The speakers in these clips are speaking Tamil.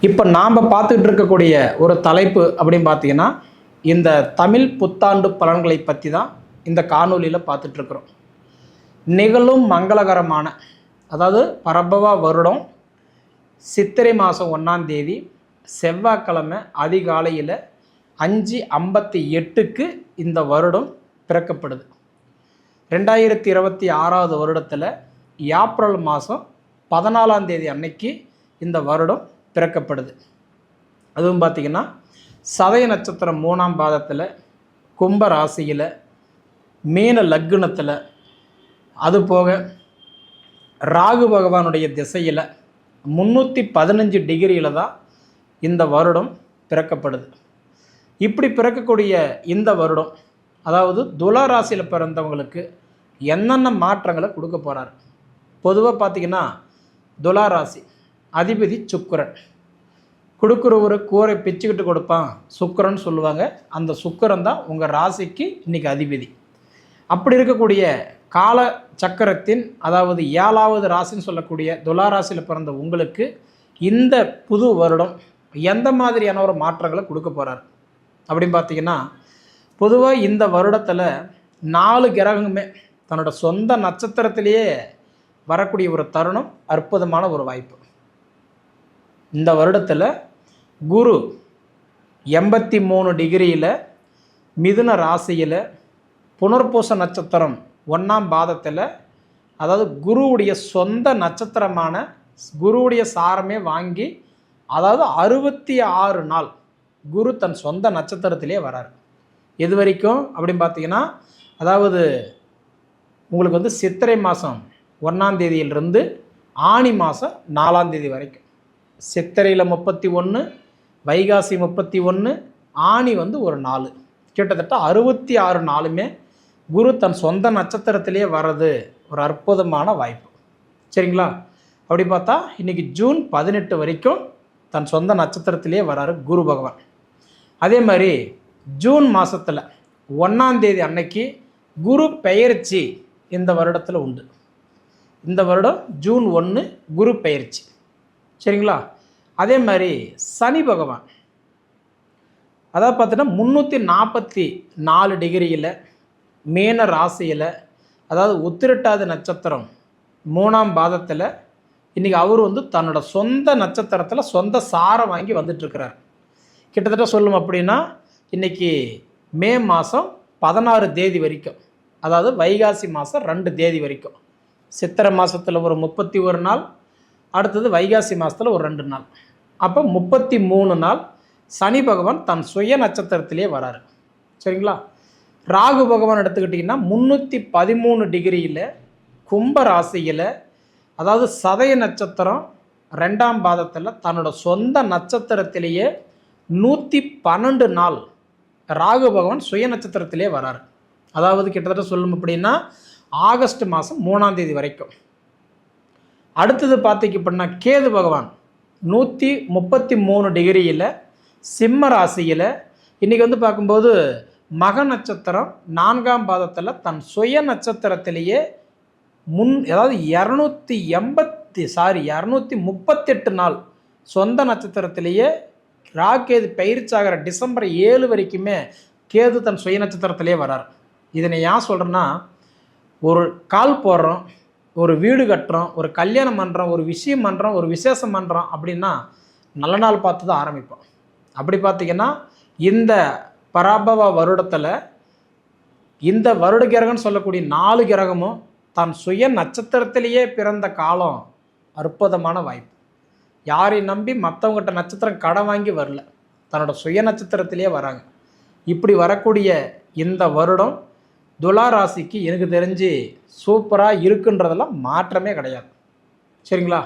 இப்போ நாம் பார்த்துக்கிட்டு இருக்கக்கூடிய ஒரு தலைப்பு அப்படின்னு பார்த்தீங்கன்னா, இந்த தமிழ் புத்தாண்டு பலன்களை பற்றி தான் இந்த காணொலியில் பார்த்துட்ருக்குறோம். நிகழும் மங்களகரமான, அதாவது பரபவ வருடம் சித்திரை மாதம் 1ஆம் தேதி செவ்வாய்க்கிழமை அதிகாலையில் 5:58க்கு இந்த வருடம் பிறக்கப்படுது. 2026 வருடத்தில் ஏப்ரல் மாதம் 14ஆம் தேதி அன்னைக்கு இந்த வருடம் பிறக்கப்படுது. அதுவும் பார்த்திங்கன்னா சதய நட்சத்திரம் 3ஆம் பாதத்தில், கும்ப ராசியில், மீன லக்னத்தில், அதுபோக ராகு பகவானுடைய திசையில் 315 டிகிரியில் தான் இந்த வருடம் பிறக்கப்படுது. இப்படி பிறக்கக்கூடிய இந்த வருடம், அதாவது துலா ராசியில் பிறந்தவங்களுக்கு என்னென்ன மாற்றங்களை கொடுக்க போகிறார். பொதுவாக பார்த்திங்கன்னா துலா ராசி அதிபதி சுக்கிரன். கொடுக்குறவர் கூரை பிச்சுக்கிட்டு கொடுப்பான் சுக்கிரன் சொல்லுவாங்க. அந்த சுக்கிரன் தான் உங்கள் ராசிக்கு இன்றைக்கி அதிபதி. அப்படி இருக்கக்கூடிய கால சக்கரத்தின், அதாவது 7வது ராசின்னு சொல்லக்கூடிய துலா ராசியில் பிறந்த உங்களுக்கு இந்த புது வருடம் எந்த மாதிரியான ஒரு மாற்றங்களை கொடுக்க போகிறார் அப்படின்னு பார்த்தீங்கன்னா, பொதுவாக இந்த வருடத்தில் 4 கிரகங்களுமே தன்னோட சொந்த நட்சத்திரத்திலேயே வரக்கூடிய ஒரு தருணம், அற்புதமான ஒரு வாய்ப்பு. இந்த வருடத்தில் குரு 83 டிகிரியில் மிதுன ராசியில் புனர்பூச நட்சத்திரம் 1ஆம் பாதத்தில், அதாவது குருவுடைய சொந்த நட்சத்திரமான குருவுடைய சாரமே வாங்கி, அதாவது 66 நாள் குரு தன் சொந்த நட்சத்திரத்திலே வரார். எது வரைக்கும் அப்படின்னு பார்த்தீங்கன்னா, அதாவது உங்களுக்கு வந்து சித்திரை மாதம் 1ஆம் தேதியிலிருந்து ஆனி மாதம் 4ஆம் தேதி வரைக்கும். சித்திரையில் 31, வைகாசி 31, ஆனி வந்து ஒரு 4, கிட்டத்தட்ட 66 நாளுமே குரு தன் சொந்த நட்சத்திரத்திலே வர்றது ஒரு அற்புதமான வாய்ப்பு. சரிங்களா? அப்படி பார்த்தா இன்றைக்கி ஜூன் 18 வரைக்கும் தன் சொந்த நட்சத்திரத்திலே வராரு குரு பகவான். அதே மாதிரி ஜூன் மாதத்தில் 1ஆம் தேதி அன்னைக்கு குரு பெயர்ச்சி இந்த வருடத்தில் உண்டு. இந்த வருடம் ஜூன் 1 குரு பெயர்ச்சி. சரிங்களா? அதே மாதிரி சனி பகவான், அதாவது பார்த்தீங்கன்னா 344 டிகிரியில் மீன ராசியில், அதாவது உத்திரட்டாதி நட்சத்திரம் 3ஆம் பாதத்தில் இன்றைக்கி அவர் வந்து தன்னோட சொந்த நட்சத்திரத்தில் சொந்த சாரம் வாங்கி வந்துட்டுருக்கிறார். கிட்டத்தட்ட சொல்லும் அப்படின்னா இன்றைக்கி மே மாதம் 16 தேதி வரைக்கும், அதாவது வைகாசி மாதம் 2 தேதி வரைக்கும், சித்திரை மாதத்தில் ஒரு 31 நாள், அடுத்தது வைகாசி மாதத்தில் ஒரு 2 நாள், அப்போ 33 நாள் சனி பகவான் தன் சுய நட்சத்திரத்திலே வராரு. சரிங்களா? ராகு பகவான் எடுத்துக்கிட்டிங்கன்னா 313 டிகிரியில் கும்ப ராசியில், அதாவது சதய நட்சத்திரம் 2ஆம் பாதத்தில் தன்னோட சொந்த நட்சத்திரத்திலேயே 112 நாள் ராகு பகவான் சுய நட்சத்திரத்திலே வராரு. அதாவது கிட்டத்தட்ட சொல்லும் அப்படின்னா ஆகஸ்ட் மாதம் 3ஆம் தேதி வரைக்கும். அடுத்தது பார்த்திங்க அப்படின்னா கேது பகவான் 133 டிகிரியில் சிம்ம ராசியில் இன்றைக்கி வந்து பார்க்கும்போது மக நட்சத்திரம் 4ஆம் பாதத்தில் தன் சுய நட்சத்திரத்திலேயே அதாவது 238 நாள் சொந்த நட்சத்திரத்திலேயே ராகேது பயிற்சியாகிற டிசம்பர் 7 வரைக்குமே கேது தன் சுய நட்சத்திரத்திலே வரார். இதனை ஏன் சொல்கிறேன்னா, ஒரு கால் போடுறோம், ஒரு வீடு கட்டுறோம், ஒரு கல்யாணம் பண்ணுறோம், ஒரு விஷயம் பண்ணுறோம், ஒரு விசேஷம் பண்ணுறோம் அப்படின்னா நல்ல நாள் பார்த்து தான் ஆரம்பிப்போம். அப்படி பார்த்திங்கன்னா இந்த பராபவ வருடத்தில் இந்த வருட கிரகம்னு சொல்லக்கூடிய 4 கிரகமும் தன் சுய நட்சத்திரத்திலேயே பிறந்த காலம் அற்புதமான வாய்ப்பு. யாரையும் நம்பி மற்றவங்ககிட்ட நட்சத்திரம் கடன் வாங்கி வரல, தன்னோட சுய நட்சத்திரத்திலேயே வராங்க. இப்படி வரக்கூடிய இந்த வருடம் துலா ராசிக்கு எனக்கு தெரிஞ்சு சூப்பராக இருக்குன்றதெல்லாம் மாற்றமே கிடையாது. சரிங்களா?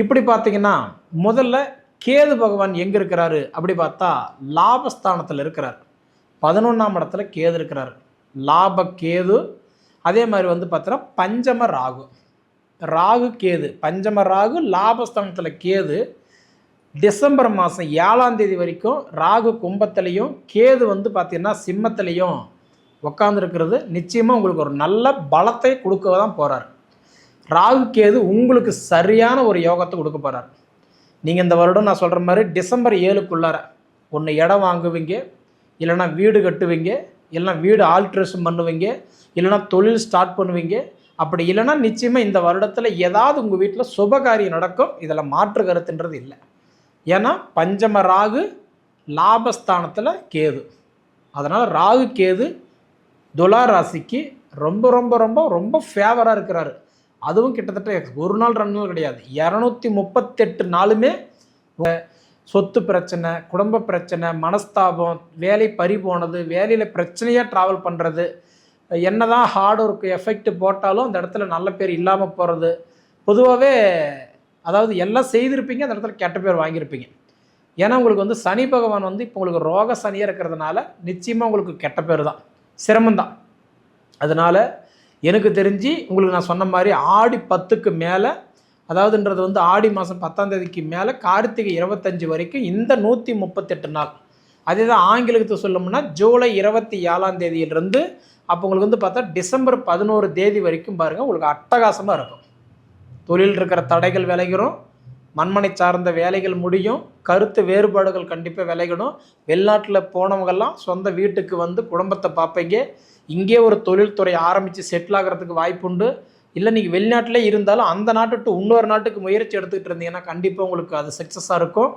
இப்படி பார்த்திங்கன்னா முதல்ல கேது பகவான் எங்கே இருக்கிறாரு அப்படி பார்த்தா லாபஸ்தானத்தில் இருக்கிறார். 11ஆம் இடத்துல கேது இருக்கிறார். லாப கேது. அதே மாதிரி வந்து பார்த்தீங்கன்னா பஞ்சம ராகு, ராகு கேது, பஞ்சம ராகு லாபஸ்தானத்தில் கேது. டிசம்பர் மாதம் 7ஆம் தேதி வரைக்கும் ராகு கும்பத்திலையும் கேது வந்து பார்த்திங்கன்னா சிம்மத்திலையும் உட்காந்துருக்கிறது நிச்சயமாக உங்களுக்கு ஒரு நல்ல பலத்தை கொடுக்க தான் போகிறார். ராகு கேது உங்களுக்கு சரியான ஒரு யோகத்தை கொடுக்க போகிறார். நீங்கள் இந்த வருடம் நான் சொல்கிற மாதிரி டிசம்பர் 7க்குள்ளார ஒன்று இடம் வாங்குவீங்க, இல்லைனா வீடு கட்டுவீங்க, இல்லைனா வீடு ஆல்ட்ரேஷன் பண்ணுவீங்க, இல்லைனா தொழில் ஸ்டார்ட் பண்ணுவீங்க. அப்படி இல்லைனா நிச்சயமாக இந்த வருடத்தில் ஏதாவது உங்கள் வீட்டில் சுபகாரியம் நடக்கும். இதில் மாற்று கருத்துன்றது இல்லை. ஏன்னா பஞ்சம ராகு லாபஸ்தானத்தில் கேது. அதனால் ராகு கேது துலா ராசிக்கு ரொம்ப ரொம்ப ரொம்ப ரொம்ப ஃபேவராக இருக்கிறாரு. அதுவும் கிட்டத்தட்ட ஒரு நாள் 2 நாள் கிடையாது, 238 நாளுமே சொத்து பிரச்சனை, குடும்ப பிரச்சனை, மனஸ்தாபம், வேலை பறி போனது, வேலையில் பிரச்சனையாக ட்ராவல் பண்ணுறது, என்னதான் ஹார்ட் ஒர்க் எஃபெக்ட் போட்டாலும் அந்த இடத்துல நல்ல பேர் இல்லாமல் போகிறது. பொதுவாகவே அதாவது எல்லாம் செய்திருப்பீங்க, அந்த இடத்துல கெட்ட பேர் வாங்கியிருப்பீங்க. ஏன்னா உங்களுக்கு வந்து சனி பகவான் வந்து இப்போ உங்களுக்கு ரோக சனியாக இருக்கிறதுனால நிச்சயமாக உங்களுக்கு கெட்ட பேர் தான், சிரமம்தான். அதனால் எனக்கு தெரிஞ்சு உங்களுக்கு நான் சொன்ன மாதிரி ஆடி 10க்கு மேலே, அதாவதுன்றது வந்து ஆடி மாதம் 10ஆம் தேதிக்கு மேலே கார்த்திகை 25 வரைக்கும் இந்த 138 நாள். அதே தான் ஆங்கிலத்தை சொல்லணும்னா ஜூலை 27ஆம் தேதியிலிருந்து அப்போ உங்களுக்கு வந்து பார்த்தா டிசம்பர் 11 தேதி வரைக்கும் பாருங்கள் உங்களுக்கு அட்டகாசமாக இருக்கும். தொழில் இருக்கிற தடைகள் விலகிறோம், மண்மனை சார்ந்த வேலைகள் முடியும், கருத்து வேறுபாடுகள் கண்டிப்பாக விலகிடும். வெளிநாட்டில் போனவங்கெல்லாம் சொந்த வீட்டுக்கு வந்து குடும்பத்தை பார்ப்பீங்க. இங்கே ஒரு தொழில்துறை ஆரம்பித்து செட்டில் ஆகிறதுக்கு வாய்ப்புண்டு. இல்லை நீங்கள் வெளிநாட்டிலே இருந்தாலும் அந்த நாட்டு டு இன்னொரு நாட்டுக்கு முயற்சி எடுத்துக்கிட்டு இருந்தீங்கன்னா கண்டிப்பாக உங்களுக்கு அது சக்ஸஸாக இருக்கும்.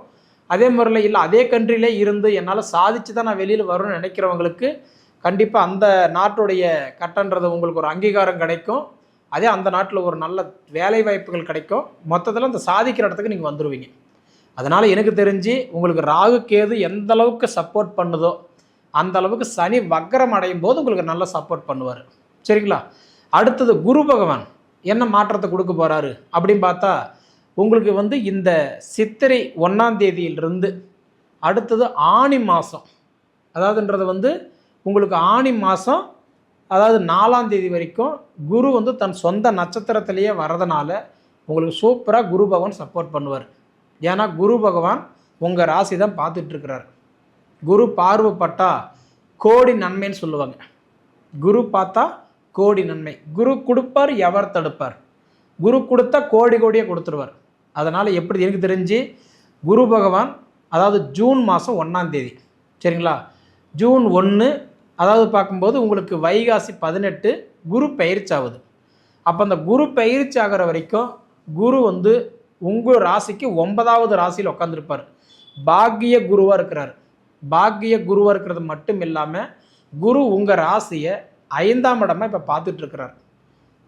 அதே முறையில் இல்லை அதே கண்ட்ரிலே இருந்து என்னால் சாதிச்சு தான் நான் வெளியில் வரணும்னு நினைக்கிறவங்களுக்கு கண்டிப்பாக அந்த நாட்டுடைய கட்டன்றது உங்களுக்கு ஒரு அங்கீகாரம் கிடைக்கும். அதே அந்த நாட்டில் ஒரு நல்ல வேலை வாய்ப்புகள் கிடைக்கும். மொத்தத்தில் அந்த சாதிக்கிற இடத்துக்கு நீங்கள் வந்துடுவீங்க. அதனால் எனக்கு தெரிஞ்சு உங்களுக்கு ராகு கேது எந்த அளவுக்கு சப்போர்ட் பண்ணுதோ அந்த அளவுக்கு சனி வக்ரம் அடையும் போது உங்களுக்கு நல்லா சப்போர்ட் பண்ணுவார். சரிங்களா? அடுத்தது குரு பகவான் என்ன மாற்றத்தை கொடுக்க போகிறாரு அப்படின்னு பார்த்தா உங்களுக்கு வந்து இந்த சித்திரை 1ஆம் தேதியிலிருந்து அடுத்தது ஆணி மாதம், அதாவதுன்றது வந்து உங்களுக்கு ஆணி மாதம் அதாவது 4ஆம் தேதி வரைக்கும் குரு வந்து தன் சொந்த நட்சத்திரத்திலேயே வரதுனால உங்களுக்கு சூப்பராக குரு பகவான் சப்போர்ட் பண்ணுவார். ஏன்னா குரு பகவான் உங்கள் ராசி தான் பார்த்துட்ருக்கிறார். குரு பார்வைப்பட்டா கோடி நன்மைன்னு சொல்லுவாங்க. குரு பார்த்தா கோடி நன்மை. குரு கொடுப்பார், எவர் தடுப்பார்? குரு கொடுத்தா கோடி கோடியே கொடுத்துருவார். அதனால் எப்படி எனக்கு தெரிஞ்சு குரு பகவான் அதாவது ஜூன் மாதம் 1ஆம் தேதி, சரிங்களா, ஜூன் 1 அதாவது பார்க்கும்போது உங்களுக்கு வைகாசி 18 குரு பயிற்சி ஆகுது. அப்போ அந்த குரு பயிற்சி ஆகிற வரைக்கும் குரு வந்து உங்கள் ராசிக்கு 9வது ராசியில் உட்காந்துருப்பார். பாக்கிய குருவாக இருக்கிறார். பாக்கிய குருவாக இருக்கிறது மட்டும் இல்லாமல் குரு உங்கள் ராசியை 5ஆம் இடமா இப்போ பார்த்துட்ருக்கிறார்.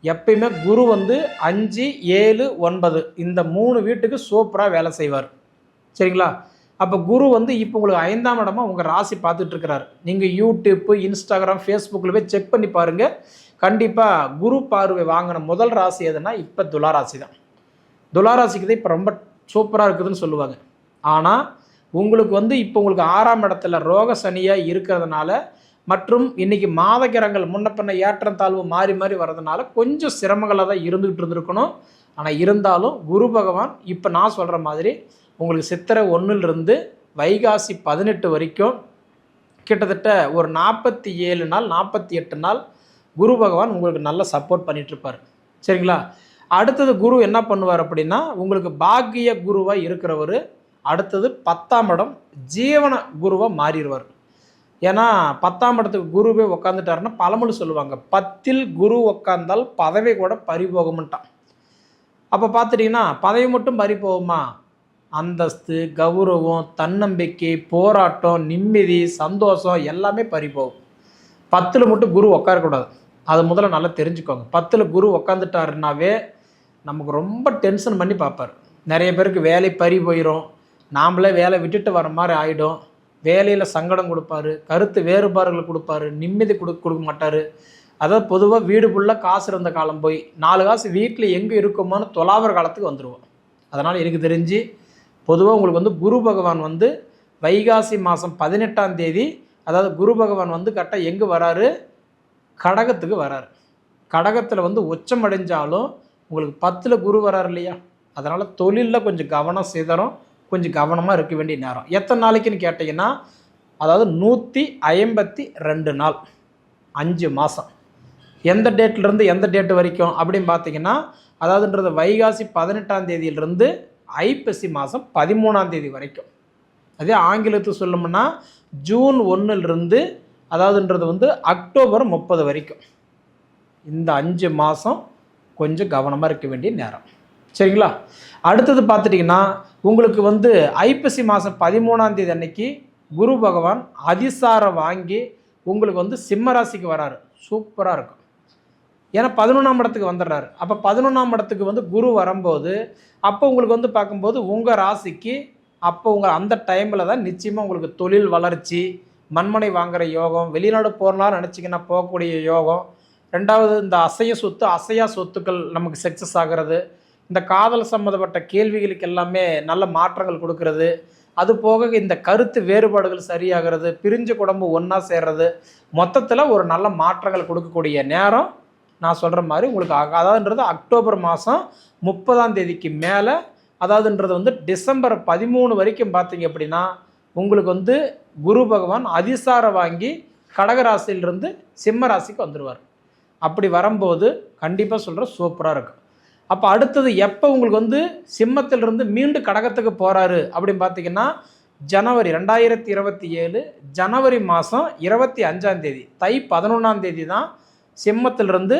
எப்பயுமே குரு வந்து 5, 7, 9 இந்த 3 வீட்டுக்கு சூப்பராக வேலை செய்வார். சரிங்களா? அப்போ குரு வந்து இப்போ உங்களுக்கு 5ஆம் இடமா உங்கள் ராசி பார்த்துட்ருக்கிறார். நீங்கள் யூடியூப்பு, இன்ஸ்டாகிராம், ஃபேஸ்புக்கில் போய் செக் பண்ணி பாருங்கள். கண்டிப்பாக குரு பார்வை வாங்கின முதல் ராசி எதுனா இப்போ துளாராசி தான். துளாராசிக்கு தான் இப்போ ரொம்ப சூப்பராக இருக்குதுன்னு சொல்லுவாங்க. ஆனால் உங்களுக்கு வந்து இப்போ உங்களுக்கு 6ஆம் இடத்துல ரோக சனியாக இருக்கிறதுனால மற்றும் இன்றைக்கி மாதகிரகங்கள் முன்ன பின்ன ஏற்றம் தாழ்வு மாறி மாறி வர்றதுனால கொஞ்சம் சிரமங்களாக தான் இருந்துகிட்டு இருந்திருக்கணும். ஆனால் இருந்தாலும் குரு பகவான் இப்போ நான் சொல்கிற மாதிரி உங்களுக்கு சித்திரை 1லிருந்து வைகாசி 18 வரைக்கும் கிட்டத்தட்ட ஒரு 47 நாள் 48 நாள் குரு பகவான் உங்களுக்கு நல்லா சப்போர்ட் பண்ணிகிட்ருப்பார். சரிங்களா? அடுத்தது குரு என்ன பண்ணுவார் அப்படின்னா உங்களுக்கு பாக்கிய குருவாக இருக்கிறவர் அடுத்தது 10ஆம் இடம் ஜீவன குருவாக மாறிடுவார். ஏன்னா 10ஆம் இடத்துக்கு குருவே உக்காந்துட்டாருன்னா பழமொழி சொல்லுவாங்க, 10ல் குரு உக்காந்தால் பதவி கூட பறிபோகும்ட்டான். அப்போ பார்த்துட்டிங்கன்னா பதவி மட்டும் பறி போகுமா? அந்தஸ்து, கௌரவம், தன்னம்பிக்கை, போராட்டம், நிம்மதி, சந்தோஷம் எல்லாமே பறி போகும். 10ல் மட்டும் குரு உட்காரக்கூடாது. அது முதல்ல நல்லா தெரிஞ்சுக்கோங்க. 10ல் குரு உக்காந்துட்டாருனாவே நமக்கு ரொம்ப டென்ஷன் பண்ணி பார்ப்பார். நிறைய பேருக்கு வேலை பறி போயிடும், நாம்ளே வேலை விட்டுட்டு வர மாதிரி ஆகிடும். வேலையில் சங்கடம் கொடுப்பாரு, கருத்து வேறுபாடுகள் கொடுப்பாரு, நிம்மதி கொடுக்க மாட்டார். அதாவது பொதுவாக வீடு ஃபுல்லாக காசு இருந்த காலம் போய் 4 காசு வீட்டில் எங்கே இருக்குமோன்னு தொலாவர காலத்துக்கு வந்துடுவோம். அதனால் எனக்கு தெரிஞ்சு பொதுவாக உங்களுக்கு வந்து குரு பகவான் வந்து வைகாசி மாதம் 18ஆம் தேதி அதாவது குரு பகவான் வந்து கரெக்டாக எங்கே வராரு? கடகத்துக்கு வராரு. கடகத்தில் வந்து உச்சம் அடைஞ்சாலும் உங்களுக்கு 10ல் குரு வராரு இல்லையா? அதனால் தொழிலில் கொஞ்சம் கவனம் சிதறும், கொஞ்சம் கவனமாக இருக்க வேண்டிய நேரம். எத்தனை நாளைக்குன்னு கேட்டிங்கன்னா அதாவது 152 நாள், 5 மாதம். எந்த டேட்லேருந்து எந்த டேட்டு வரைக்கும் அப்படின்னு பார்த்தீங்கன்னா அதாவதுன்றது வைகாசி 18ஆம் தேதியிலிருந்து ஐப்பசி மாதம் 13ஆம் தேதி வரைக்கும். அதே ஆங்கிலத்தில் சொல்லணும்னா ஜூன் 1லிருந்து அதாவதுன்றது வந்து அக்டோபர் 30 வரைக்கும். இந்த 5 மாதம் கொஞ்சம் கவனமாக இருக்க வேண்டிய நேரம். சரிங்களா? அடுத்தது பார்த்துட்டிங்கன்னா உங்களுக்கு வந்து ஐப்பசி மாதம் 13ஆம் தேதி அன்னைக்கு குரு பகவான் அதிசாரம் வாங்கி உங்களுக்கு வந்து சிம்ம ராசிக்கு வராரு. சூப்பராக இருக்கும். ஏன்னா 11ஆம் இடத்துக்கு வந்துடுறாரு. அப்போ 11ஆம் இடத்துக்கு வந்து குரு வரும்போது அப்போ உங்களுக்கு வந்து பார்க்கும்போது உங்கள் ராசிக்கு அப்போ உங்கள் அந்த டைமில் தான் நிச்சயமாக உங்களுக்கு தொழில் வளர்ச்சி, மண்மனை வாங்குகிற யோகம், வெளிநாடு போகலான்னு நினச்சிங்கன்னா போகக்கூடிய யோகம். ரெண்டாவது இந்த அசையா சொத்துக்கள் நமக்கு சக்ஸஸ் ஆகிறது. இந்த காதல் சம்மந்தப்பட்ட கேள்விகளுக்கு எல்லாமே நல்ல மாற்றங்கள் கொடுக்கறது. அது போக இந்த கருத்து வேறுபாடுகள் சரியாகிறது, பிரிஞ்ச குடும்பம் ஒன்றா சேர்றது, மொத்தத்தில் ஒரு நல்ல மாற்றங்கள் கொடுக்கக்கூடிய நேரம் நான் சொல்கிற மாதிரி உங்களுக்கு அதாவதுன்றது அக்டோபர் மாதம் 30ஆம் தேதிக்கு மேலே, அதாவதுன்றது வந்து டிசம்பர் 13 வரைக்கும் பார்த்தீங்க அப்படின்னா உங்களுக்கு வந்து குரு பகவான் அதிசாரம் வாங்கி கடகராசியிலிருந்து சிம்ம ராசிக்கு வந்துடுவார். அப்படி வரும்போது கண்டிப்பாக சொல்கிற சூப்பராக இருக்கும். அப்போ அடுத்தது எப்போ உங்களுக்கு வந்து சிம்மத்திலிருந்து மீண்டும் கடகத்துக்கு போகிறாரு அப்படின்னு பார்த்தீங்கன்னா ஜனவரி 2027 ஜனவரி மாதம் 25ஆம் தேதி தை 11ஆம் தேதி தான் சிம்மத்திலிருந்து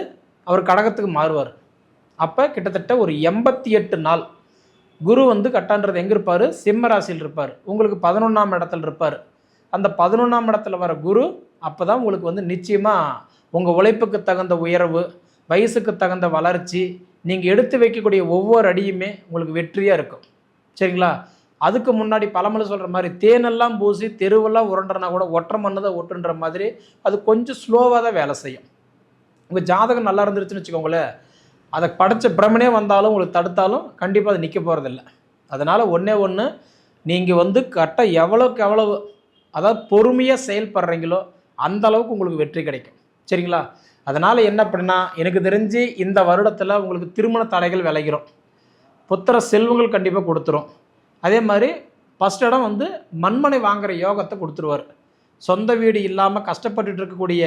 அவர் கடகத்துக்கு மாறுவார். அப்போ கிட்டத்தட்ட ஒரு 88 நாள் குரு வந்து கட்டான்றது எங்கே இருப்பார்? சிம்ம ராசியில் இருப்பார். உங்களுக்கு 11ஆம் இடத்துல இருப்பார். அந்த 11ஆம் இடத்துல வர குரு அப்போ தான் உங்களுக்கு வந்து நிச்சயமாக உங்கள் உழைப்புக்கு தகுந்த உயர்வு, வயசுக்கு தகுந்த வளர்ச்சி, நீங்கள் எடுத்து வைக்கக்கூடிய ஒவ்வொரு அடியுமே உங்களுக்கு வெற்றியாக இருக்கும். சரிங்களா? அதுக்கு முன்னாடி பழமொழி சொல்கிற மாதிரி தேனெல்லாம் பூசி தெருவெல்லாம் உருண்டுறனா கூட ஒற்றை மண்ணு தான் ஒட்டுன்ற மாதிரி அது கொஞ்சம் ஸ்லோவாக தான் வேலை செய்யும். உங்கள் ஜாதகம் நல்லா இருந்துருச்சுன்னு வச்சுக்கோங்களேன், அதை படைச்ச பிரமனே வந்தாலும் உங்களுக்கு தடுத்தாலும் கண்டிப்பாக அது நிற்க போகிறதில்ல. அதனால் ஒன்று நீங்கள் வந்து கரெக்டாக எவ்வளோக்கு எவ்வளவு அதாவது பொறுமையாக செயல்படுறீங்களோ அந்த அளவுக்கு உங்களுக்கு வெற்றி கிடைக்கும். சரிங்களா? அதனால் என்ன அப்படின்னா எனக்கு தெரிஞ்சு இந்த வருடத்தில் உங்களுக்கு திருமண தடைகள் விளைகிறோம், புத்திர செல்வங்கள் கண்டிப்பாக கொடுத்துரும். அதே மாதிரி ஃபஸ்ட் இடம் வந்து மண்மனை வாங்குகிற யோகத்தை கொடுத்துருவார். சொந்த வீடு இல்லாமல் கஷ்டப்பட்டுட்டு இருக்கக்கூடிய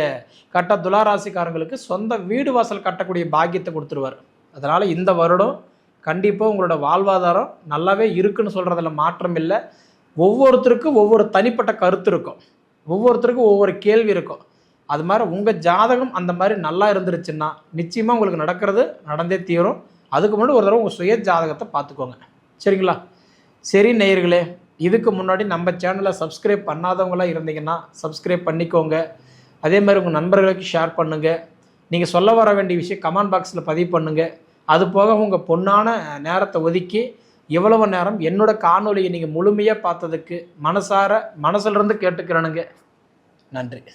துளாராசிக்காரங்களுக்கு சொந்த வீடு வாசல் கட்டக்கூடிய பாக்கியத்தை கொடுத்துருவார். அதனால் இந்த வருடம் கண்டிப்பாக உங்களோட வாழ்வாதாரம் நல்லாவே இருக்குன்னு சொல்கிறதுல மாற்றம் இல்லை. ஒவ்வொருத்தருக்கும் ஒவ்வொரு தனிப்பட்ட கருத்து இருக்கும், ஒவ்வொருத்தருக்கும் ஒவ்வொரு கேள்வி இருக்கும். அது மாதிரி உங்கள் ஜாதகம் அந்த மாதிரி நல்லா இருந்துருச்சுன்னா நிச்சயமாக உங்களுக்கு நடக்கிறது நடந்தே தீரும். அதுக்கு முன்னாடி ஒரு தடவை உங்கள் சுய ஜாதகத்தை பார்த்துக்கோங்க. சரிங்களா? சரி நேயர்களே, இதுக்கு முன்னாடி நம்ம சேனலை சப்ஸ்கிரைப் பண்ணாதவங்களாம் இருந்தீங்கன்னா சப்ஸ்கிரைப் பண்ணிக்கோங்க. அதே மாதிரி உங்கள் நண்பர்களுக்கு ஷேர் பண்ணுங்கள். நீங்கள் சொல்ல வர வேண்டிய விஷயம் கமெண்ட் பாக்ஸில் பதிவு பண்ணுங்கள். அது போக உங்கள் பொன்னான நேரத்தை ஒதுக்கி இவ்வளவு நேரம் என்னோட காணொலியை நீங்கள் முழுமையாக பார்த்ததுக்கு மனசிலிருந்து கேட்டுக்கிறேனுங்க. நன்றி.